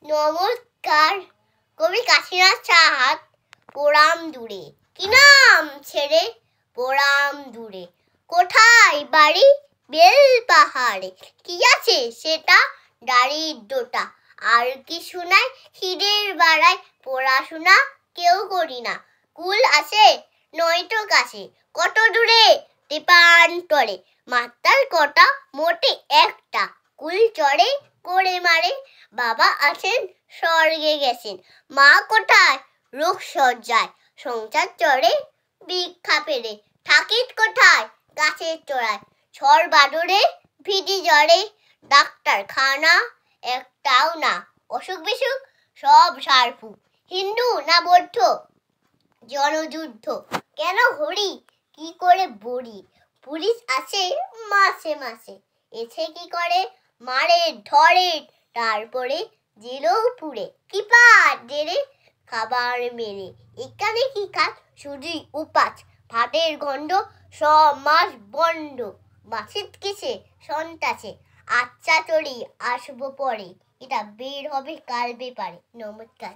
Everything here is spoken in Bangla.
নমস্কার। কবি কাশীনাথ সাহাত। পোড়াম দূরে, কি নাম ছেড়ে পোড়াম দূরে, কোথায় বাড়ি বেল পাহাড়ে, কি আছে সেটা দারিদ্রতা, আর কি শোনায় খিদের বাড়ায়, পড়াশোনা কেউ করি না, কুল আছে নয়তো কাছে, কত দূরে দীপান্তরে, মাত্রার কটা মোটে একটা, কুল চড়ে করে মারে, বাবা আছেন স্বর্গে গেছেন, মা কোথায় রোগ সজ্জায়, সংসার চড়ে ভিক্ষা পেরে, থাকিত কোথায় গাছের চড়ায়, ঝড় বাদরে ভিডি জ্বরে, ডাক্তার খানা একটাও না, অসুখ বিসুখ সব সারফু, হিন্দু না বৌদ্ধ জনযুদ্ধ, কেন হরি কি করে বড়ি, পুলিশ আছে মাসে মাসে, এসে কি করে মারে ধরে, তারপরে জেলেও পুড়ে, কি পার জেলে খাবার মেরে, এখানে কি কাজ শুধুই উপাস, ভাতের গন্ধ সব মাস বন্ধ, মাসির কিসে সন্তাসে, আচ্ছা চলি আসবো পরে, এটা বের হবে কাল বেপারে। নমস্কার।